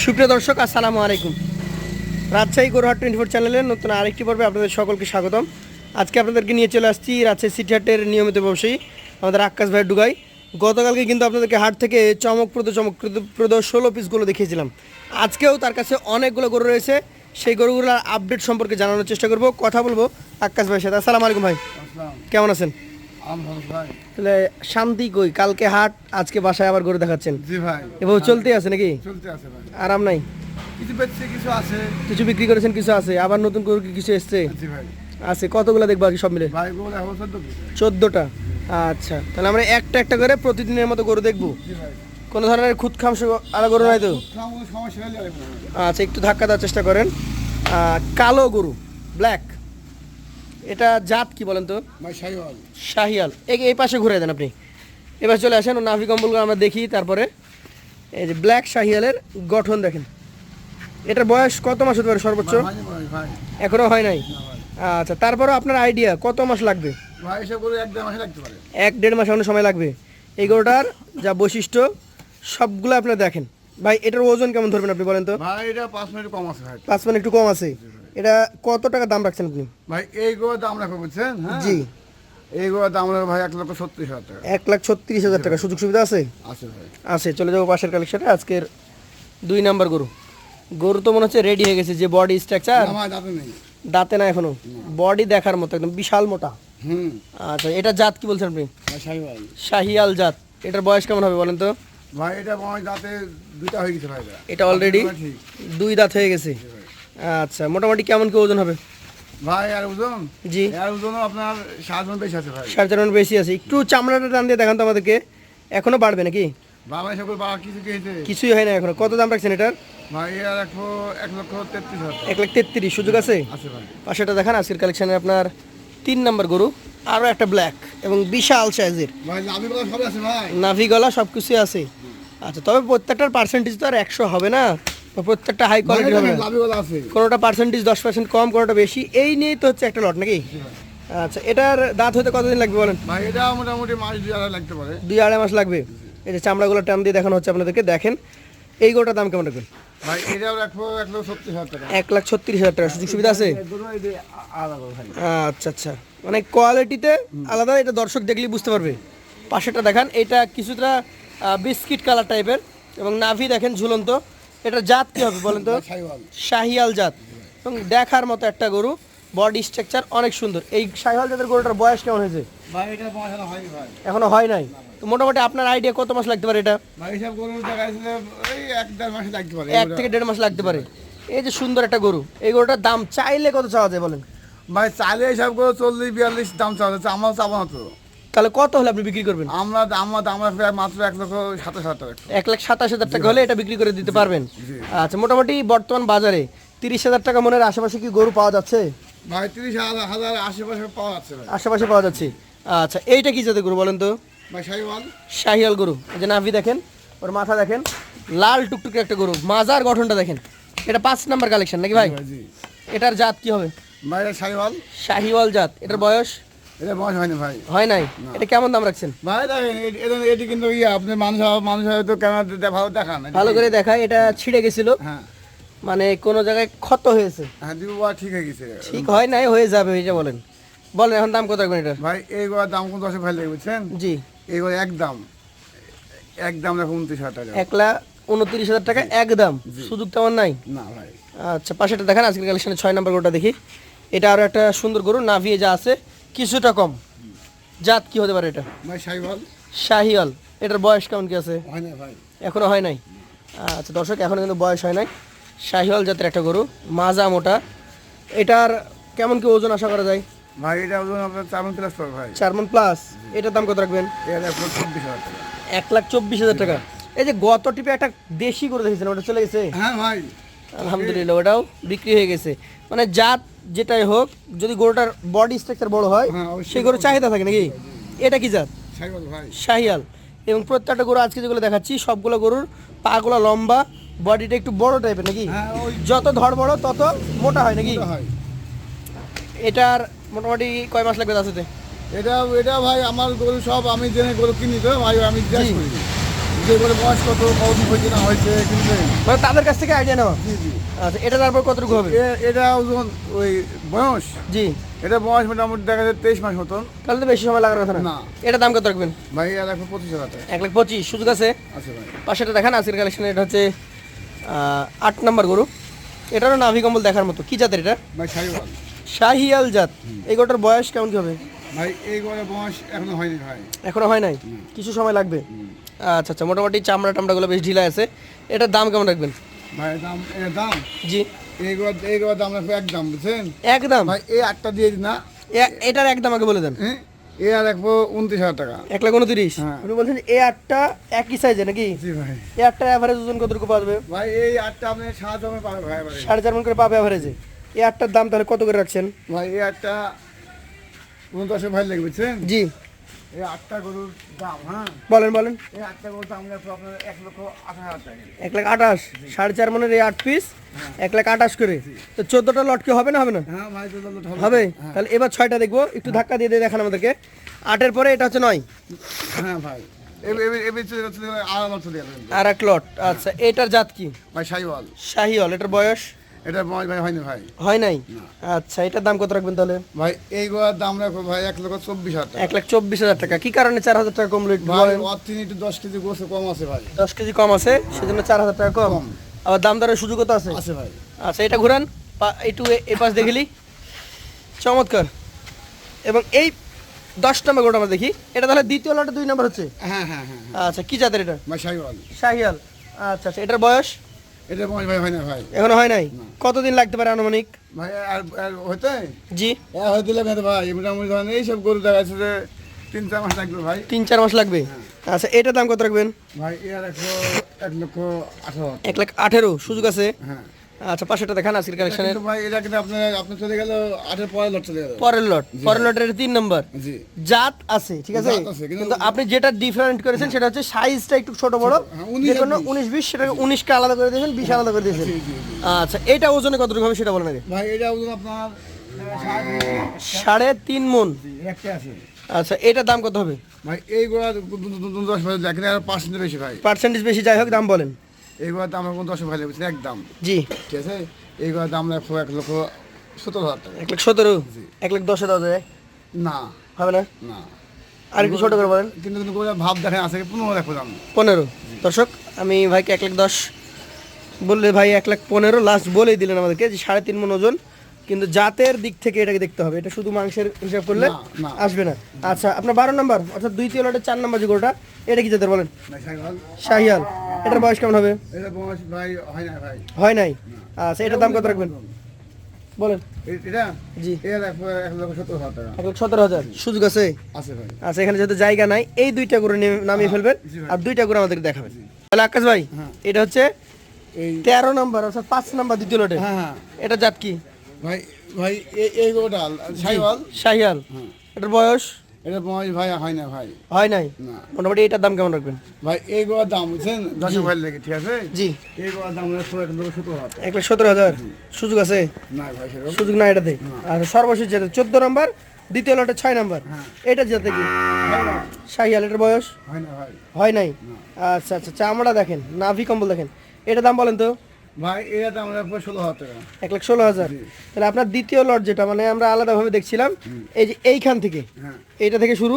সুপ্রিয় দর্শক, আসসালামু আলাইকুম। রাজশাহী গরুহাট 24 চ্যানেলের নতুন আরেকটি পর্বে আপনাদের সকলকে স্বাগতম। আজকে আপনাদেরকে নিয়ে চলে আসছি রাজশাহী সিটি হাটের নিয়মিত ব্যবসায়ী আমাদের আক্কাস ভাইয়ের ডুগাই। গতকালকে কিন্তু আপনাদেরকে হাট থেকে চমকপ্রদ 16 পিসগুলো দেখিয়েছিলাম। আজকেও তার কাছে অনেকগুলো গরু রয়েছে, সেই গরুগুলোর আপডেট সম্পর্কে জানানোর চেষ্টা করব, কথা বলবো আক্কাস ভাইয়ের সাথে। আসসালামু আলাইকুম ভাই, কেমন আছেন? তাহলে শান্তি কই? কালকে হাট, আজকে বাসায় আবার গরু দেখাচ্ছেন? জি ভাই, এভাবে চলতে আছে নাকি? চলতে আছে ভাই। আরাম নাই? কিছু বেচছে, কিছু আছে। কিছু বিক্রি করেছেন, কিছু আছে, আবার নতুন গরু কি কিছু এসছে? জি ভাই। আছে কতগুলো দেখবো আর কি সব মিলে? ভাই গরু এখন 14টা। আচ্ছা, তাহলে আমরা একটা একটা করে প্রতিদিনের মতো গরু দেখবো। জি ভাই। কোনো ধরনের খুদ খামস আলা গরু নাই তো? কোনো সমস্যা হলে আরেকবার। আচ্ছা, একটু ধাক্কা দেওয়ার চেষ্টা করেন। কালো গরু, ব্ল্যাক, এটা জাত কি বলেন তো? ভাই শাহিওয়াল। শাহিয়াল। এই পাশে ঘুরে দেন আপনি, এবার চলে আসেন। ও নাভি কম্বলগুলো আমরা দেখি। তারপরে এই যে ব্ল্যাক শাহিয়ালের গঠন দেখেন। এটার বয়স কত মাস হতে পারে সর্বোচ্চ? ভাই এখনো হয় নাই? আচ্ছা, তারপরেও আপনার আইডিয়া কত মাস লাগবে? ভাই এসব গরু 1-1.5 মাস লাগতে পারে। 1-1.5 মাস এখনো সময় লাগবে। এই গরুটার যা বৈশিষ্ট্য সবগুলো আপনারা দেখেন। ভাই এটার ওজন কেমন ধরবেন আপনি বলেন তো? ভাই এটা 5 মিনিট কম আছে ভাই। 5 মানে একটু কম আছে। এটা কত টাকা দাম রাখছেন আপনি? ভাই এই গরুর দাম রাখবো বুঝছেন? হ্যাঁ জি, এই গরুর দাম রাখবো ভাই 1,70,000 টাকা। 1,36,000 টাকা। সুযোগ সুবিধা আছে? আছে ভাই। আছে। চলে যাবো পাশের কালেকশনে। আজকের 2 নাম্বার গরু। গরু তো মনে হচ্ছে রেডি হয়ে গেছে, যে বডি স্ট্রাকচার। না ভাই দাঁতে নেই। দাঁতে না এখনো? বডি দেখার মতো, একদম বিশাল মোটা। হুম। আচ্ছা, এটা জাত কি বলছেন আপনি? ভাই শাহিওয়াল। শাহিয়াল জাত। এটার বয়স কেমন হবে বলেন তো? ভাই এটা ভাই দাঁতে 2টা হয়ে গেছে ভাই। এটা অলরেডি ঠিক। 2 দাঁত হয়ে গেছে। আচ্ছা, মোটামুটি কেমন কি ওজন হবে? ভাই আর ওজন? জি, আর ওজনও আপনার 7 মণ বেশি আছে ভাই। 4.5 বেশি আছে। একটু চামড়াটা টান দিয়ে দেখান তো আমাদেরকে। এখনো বাড়বে নাকি? বাবা সকল বাবা কিছু খেয়েছে? কিছুই হয় না এখনো। কত দাম রাখছেন এটার? ভাই আর 1,33,000 1,33,000। সুযোগ আছে? আছে ভাই। পাশেটা দেখান। আজকের কালেকশনে আপনার 3 নাম্বার গরু, আরও একটা ব্ল্যাক এবং বিশাল সাইজের। ভাই লাভিগুলো সব আছে ভাই। নাভি গলা সব কিছুই আছে। আচ্ছা, তবে প্রত্যেকটার পার্সেন্টেজ তো আর 100 হবে না, বা প্রত্যেকটা হাই কোয়ালিটির হবে না। লাভিগুলো আছে। কোনোটা পার্সেন্টেজ 10% কম, কোনোটা বেশি। এই নিয়েই তো হচ্ছে একটা লট নাকি? আচ্ছা, এটার দাঁত হতে কতদিন লাগবে বলেন? ভাই এটা মোটামুটি মাস 2 লাগতে পারে। 2-2.5 মাস লাগবে। এই যে চামড়াগুলো টান দিয়ে দেখানো হচ্ছে আপনাদেরকে, দেখেন। এই গরুটার দাম কেমন রাখবেন? ভাই এটাও রাখবো 1,70,000 টাকা। 1,36,000 টাকা। সুযোগ সুবিধা আছে? আলাদা ভাই। আচ্ছা আচ্ছা, মানে কোয়ালিটিতে আলাদা। এটা দর্শক দেখলেই বুঝতে পারবে। পাশেটা দেখান। এটা কিছুটা বিস্কিট কালার টাইপের এবং নাভি দেখেন ঝুলন্ত। এটা জাত কি হবে বলেন তো? শাহিওয়াল। শাহিয়াল জাত এবং দেখার মতো একটা গরু। বডি স্ট্রাকচার অনেক সুন্দর। এই শাহিয়াল জাতের গরুটার বয়স কেমন হয়েছে? ভাই এটা পয়সা হয়নি ভাই। এখনো হয় নাই? তো মোটামুটি আপনার আইডিয়া কত মাস লাগতে পারে এটা? ভাই সব গরু দেখাইছিল এই 1-1.5 মাস লাগতে পারে। 1 থেকে 1.5 মাস লাগতে পারে। এই যে সুন্দর একটা গরু, এই গরুটার দাম চাইলে কত চাওয়া যায় বলেন? ভাই চাইলে সব গরু 40-42 দাম চাওয়া যাচ্ছে। আমরা চাবো না তো। তাহলে কত হলে আপনি বিক্রি করবেন? আমরা মাত্র 1,27,000 টাকা। 1,27,000 টাকা হলে এটা বিক্রি করে দিতে পারবেন? জি। আচ্ছা, মোটামুটি বর্তমান বাজারে 30,000 টাকা মনের আশেপাশে কি গরু পাওয়া যাচ্ছে? ভাই 30,000 আশেপাশে পাওয়া যাচ্ছে ভাই। আশেপাশে পাওয়া যাচ্ছে। আচ্ছা, এইটা কি জাতের গরু বলেন তো? ভাই শাহিওয়াল। শাহিয়াল গরু। এই যে নাভি দেখেন, ওর মাথা দেখেন, লাল টুকটুকে একটা গরু। মাজার গঠনটা দেখেন। এটা 5 নাম্বার কালেকশন নাকি ভাই? জি। এটার জাত কি হবে? ভাই এটা শাহিওয়াল। শাহিওয়াল জাত। এটার বয়স এটা বয়স হয়নি ভাই। হয় নাই? এটা কেমন দাম রাখছেন? ভাই দেখেন এটি কিন্তু আপনি মানুষ হয়তো ক্যামেরা ভালো দেখান। ভালো করে দেখায়। এটা ছিঁড়ে গেছিল, হ্যাঁ মানে কোনো জায়গায় ক্ষত হয়েছে। হ্যাঁ দিবা ঠিক হয়ে গেছে। ঠিক হয় নাই, হয়ে যাবে। এটা বলেন বলেন এখন দাম কত রাখবেন এটার? ভাই এই গোয়ার দাম কোন 10 ভাই লাগে বুঝছেন? জি, এই গোয়া একদম দেখো 29,000 টাকা। 1,29,000 টাকা একদম। জি। সুযোগ তেমন নাই? না ভাই। আচ্ছা, পাশেটা দেখেন। আজকের কালেকশনে 6 নম্বর গরুটা দেখি। এটা আরও একটা সুন্দর গরু। নাভিয়ে যা আছে কিছুটা কম। জাত কি হতে পারে এটা? ভাই শাহিওয়াল। শাহিয়াল। এটার বয়স কেমন কি আছে? হয় না ভাই। এখনো হয় নাই? আচ্ছা দর্শক, এখনো কিন্তু বয়স হয় নাই। শাহিয়াল জাতের একটা গরু, মাজা মোটা। এটার কেমন কি ওজন আশা করা যায়? ভাই এটা ওজন আপনার 4 মণ প্লাস পাবে ভাই। 4 মণ প্লাস। এটার দাম কত রাখবেন? এর 1,24,000 টাকা। 1,24,000 টাকা। এই যে গত টিপে একটা দেশি গরু দেখেছেন, ওটা চলে গেছে? হ্যাঁ ভাই। আলহামদুলিল্লাহ, ওটাও বিক্রি হয়ে গেছে। মানে জাত যেটাই হোক, যদি গরুটার বডি স্ট্রাকচার বড় হয়, হ্যাঁ, অবশ্যই। সেই গরুর চাহিদা থাকে নাকি? এটা কি জাত? শাহিওয়াল ভাই। শাহিয়াল। এবং প্রত্যেকটা গরু আজকে যেগুলো দেখাচ্ছি সবগুলো গরুর পাগুলো লম্বা, বডিটা একটু বড় টাইপের নাকি? হ্যাঁ ওই যত ধর বড় তত মোটা হয় নাকি? হয়। এটার মোটামুটি কয় মাস লাগবে দাঁতে? এটা ভাই আমার গরু সব আমি জেনে গরু কিনি তো ভাই, আমি জিজ্ঞাসা করি। যে করে বয়স কত কতদিন হয়েছে না হয়েছে কিনবেন। মানে তাদের কাছ থেকে আইডিয়া নেওয়া। জি জি। আচ্ছা, এটা তারপর কতটুকু হবে? এটা ওজন ওই বয়স, জি, এটা বয়স মোটামুটি দেখা যায় 23 মাস মতন। তাহলে তো বেশি সময় লাগার কথা না। না। এটা দাম কত রাখবেন? ভাই আর এখন 25,000 টাকা 1,25,000 সুযোগ আছে। আছে ভাই। পাশেটা দেখান আজকের কালেকশন। এটা হচ্ছে 8 নম্বর গরু। এটারও নাভি কম্বল দেখার মতো। কি জাতের এটা? ভাই শাহিওয়াল। শাহিয়াল জাত। এই গরুটার বয়স কেমন কি হবে? ভাই এই করে বয়স এখনো হয়নি ভাই। এখনো হয় নাই, কিছু সময় লাগবে। আচ্ছা আচ্ছা, মোটামুটি চামড়া টামড়াগুলো বেশ ঢিলা আছে। এটার দাম কেমন রাখবেন? ভাই দাম এর দাম জি, এইগুলো দাম রাখবো একদম, বুঝছেন একদম। ভাই। এই 8টা দিয়ে দিন না। এটার একদম আগে বলে দেন। হ্যাঁ, এ আর রাখবো 29,000 টাকা। 1,29,000। হ্যাঁ। আপনি বলছেন এই 8টা একই সাইজে নাকি? জি ভাই। এই 8টার অ্যাভারেজ ওজন কতটুকু পাবে? ভাই এই 8টা আপনি 7 জমে পাবে ভাই। ভাই 4.5 মণ করে পাবে অ্যাভারেজে। এই 8টার দাম তাহলে কত করে রাখছেন? ভাই এই 8টা 29 ভাই লাগবে, বুঝছেন। জি, এই 8টা গরুর দাম, হ্যাঁ বলেন বলেন। এই 8টা গরুর দাম রাখবো আপনার 1,28,000 টাকা। 1,28,000। 4.5 মণের এই 8 পিস 1,28,000 করে। তো 14টা লট কি হবে না হবে না? হ্যাঁ ভাই, তো হবে। তাহলে এবার 6টা দেখবো, একটু ধাক্কা দিয়ে দিয়ে দেখান আমাদেরকে। 8-এর পরে এটা হচ্ছে 9 হ্যাঁ ভাই। এবার চলে আলাদা চলে যাবেন আর এক লট। আচ্ছা, এটার জাত কি? ভাই শাহিওয়াল। শাহিওয়াল। এটার বয়স এটা বয়স ভাই হয়নি ভাই। হয় নাই। আচ্ছা, এটার দাম কত রাখবেন তাহলে? ভাই এইগুলোর দাম রাখবো ভাই 1,24,000 টাকা। 1,24,000 টাকা। কি কারণে 4,000 টাকা কম রেট? ভাই অর্থনীতি 10 কেজি গোছে কম আছে ভাই। 10 কেজি কম আছে, সেজন্য 4,000 টাকা কম। কম। আবার দাম দরের সুযোগও তো আছে। আছে ভাই। আচ্ছা, এটা ঘুরান, একটু এই পাশ দেখিলি। চমৎকার। এবং এই 10 নম্বর গরুটা আমরা দেখি। এটা তাহলে দ্বিতীয় লটে 2 নম্বর হচ্ছে। হ্যাঁ হ্যাঁ হ্যাঁ। আচ্ছা, কি জাতের এটা? ভাই শাহিওয়াল। শাহিয়াল। আচ্ছা আচ্ছা, এটার বয়স এটা বয়স ভাই হয় না ভাই। এখনো হয় নাই। কতদিন লাগতে পারে আনুমানিক? ভাই আর হইতে জি, হয়তো লাগবে না ভাই। মোটামুটি ধরেন এইসব গরু দেখা যাচ্ছে যে 3-4 মাস লাগবে ভাই। 3-4 মাস লাগবে। আচ্ছা, এটার দাম কত রাখবেন? ভাই এর 1,18,000। 1,18,000 সুযোগ আছে। হ্যাঁ। আচ্ছা, পাশেটা দেখান আজকের কালেকশনের কিন্তু ভাই এটা কিন্তু আপনার চলে গেল 8-এর পরের লট চলে গেল। পরের লট। পরের লটের 3 নম্বর জি। জাত আছে, ঠিক আছে। জাত আছে, কিন্তু আপনি যেটা ডিফারেন্ট করেছেন সেটা হচ্ছে সাইজটা একটু ছোট বড়। হ্যাঁ, 19 যে কোনো আর 19-20 সেটাকে 19কে আলাদা করে দিয়েছেন, 20 আলাদা করে দিয়েছেন। জি, জি, জি। আচ্ছা, এটা ওজনে কতটুকু হবে সেটা বলেন আগে। ভাই এটা ওজন আপনার 3.5 মণ। একটা আছে। আচ্ছা, এটার দাম কত হবে? ভাই এইগুলা 10 ভাই দেখেন আর 5% বেশি ভাই। পার্সেন্টেজ বেশি, যাই হোক দাম বলেন। এইগুলা দাম এখন 10 ভাই লাগবে একদম। জি, ঠিক আছে। এইগুলা দাম রাখবো 1,17,000 টাকা। 1,17,000। 1,10,000 দেওয়া যায়? না হবে না। না। আর একটু ছোট করে বলেন। কিন্তু ভাব দেখেন আছে 15 রাখবো দাম। 15। দর্শক, আমি ভাইকে 1,10,000 বললে ভাই 1,15,000 লাস্ট বলেই দিলেন আমাদেরকে যে 3.5 মণ ওজন। কিন্তু জাতের দিক থেকে এটাকে দেখতে হবে, এটা শুধু মাংসের হিসাব করলে না, না। আসবে না। আচ্ছা, আপনার 12 নম্বর অর্থাৎ দ্বিতীয় লটের 4 নম্বর যে গরুটা, এটা কি জাতের বলেন? ভাই শাহিওয়াল। শাহিয়াল। এটার বয়স কেমন হবে? এটা বয়স ভাই হয় না ভাই। হয় নাই। আচ্ছা, এটার দাম কত রাখবেন বলেন? এটা জি, এটা রাখবো 1,17,000 টাকা। 1,17,000 সুযোগ আছে। আছে ভাই। আচ্ছা, এখানে যেহেতু জায়গা নাই, এই 2টা গরু নামিয়ে ফেলবেন জি ভাই। আর 2টা গরু আমাদেরকে দেখাবেন। তাহলে আকাশ ভাই, হ্যাঁ। এটা হচ্ছে এই 13 নম্বর অর্থাৎ 5 নম্বর দ্বিতীয় লটে। হ্যাঁ হ্যাঁ। এটা জাত কি? ভাই ভাই এই গরুটা শাহিওয়াল। শাহিয়াল। হ্যাঁ। এটার বয়স এটা বয়স ভাই হয় না ভাই। হয় নাই। না। মোটামুটি এটার দাম কেমন রাখবেন? ভাই এই গরুর দাম বুঝছেন 10 ভাই লাগে, ঠিক আছে। জি, এই গরুর দাম রাখবো 1,17,000 টাকা। 1,17,000 সুযোগ আছে। না ভাই সেরকম। সুযোগ না এটাতে। আর সর্বশেষ যেটা 14 নম্বর দ্বিতীয় লটে 6 নম্বর, এটা যেতে কি? শাহিয়াল। এটার বয়স হয় না ভাই। হয় নাই। আচ্ছা আচ্ছা, চামড়া দেখেন, নাভি কম্বল দেখেন। এটার দাম বলেন তো? ভাই এর দাম রাখবো 16,000 টাকা। 1,16,000। তাহলে আপনার দ্বিতীয় লট যেটা মানে আমরা আলাদাভাবে দেখছিলাম, এই যে এইখান থেকে হ্যাঁ এইটা থেকে শুরু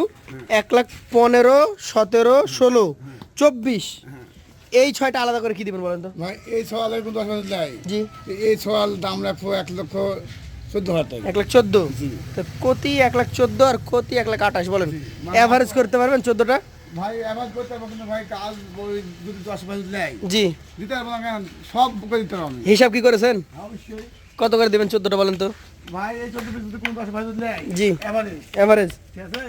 1,15,000, 17, 16, 24, এই 6টা আলাদা করে কি দিবেন বলেন তো? ভাই এই সওয়ালের কিন্তু 10,000 দেয়। জি, এই সওয়াল দাম রাখবো 1,14,000 টাকা। 1,14,000। জি। তো কতি 1,14,000 আর কতি 1,28,000 বলেন। অ্যাভারেজ করতে পারবেন 14টা? ভাই আবার করতে পারবো কিন্তু ভাই কাজ যদি 10 দেয় জি, দিতে পারবো না কেন? সব করে দিতে পারবো আমি। হিসাব কি করেছেন? অবশ্যই। কত করে দেবেন 14টা বলেন তো? ভাই এই 14 পিস যদি কোনো 10 দেয় জি, এভারেজ, অ্যাভারেজ ঠিক আছে।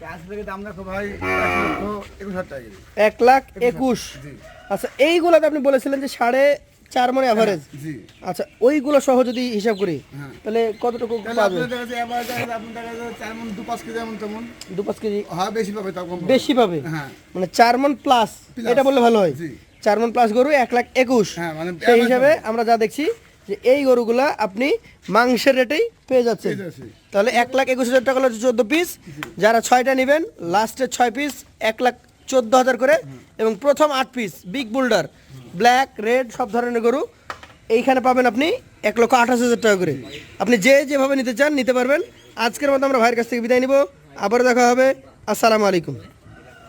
কাজ থেকে দাম রাখো ভাই 1,21,000 টাকা। 1,21,000। জি আচ্ছা, এইগুলাতে আপনি বলেছিলেন যে 4.5 মণ অ্যাভারেজ। জি। আচ্ছা, ওইগুলো সহ যদি হিসাব করি হ্যাঁ। তাহলে কতটুকু তাহলে পাবে? আপনার দেখা যাচ্ছে এবার দেখা যাচ্ছে আপনার দেখা যাচ্ছে 4 মণ 2-5 কেজি এমন তেমন 2-5 কেজি হয়, বেশি পাবে তাও কম পাবে। বেশি পাবে। হ্যাঁ মানে 4 মণ প্লাস, Plus, এটা বললে ভালো হয়। জি। 4 মণ প্লাস গরু 1,21,000। হ্যাঁ, মানে সেই average হিসাবে হবে। আমরা যা দেখছি যে এই গরুগুলা আপনি মাংসের রেটেই পেয়ে যাচ্ছেন। ঠিক আছে। তাহলে 1,21,000 টাকা হলো 14 পিস। যারা 6টা নেবেন, লাস্টের 6 পিস 14,000 করে, এবং প্রথম 8 piece big boulder black red সব ধরনের গরু এইখানে পাবেন আপনি 1,28,000 টাকা করে। আপনি যেভাবে নিতে চান নিতে পারবেন। আজকের মতো আমরা ভাইয়ের কাছ থেকে বিদায় নিব, আবার দেখা হবে। আসসালামু আলাইকুম।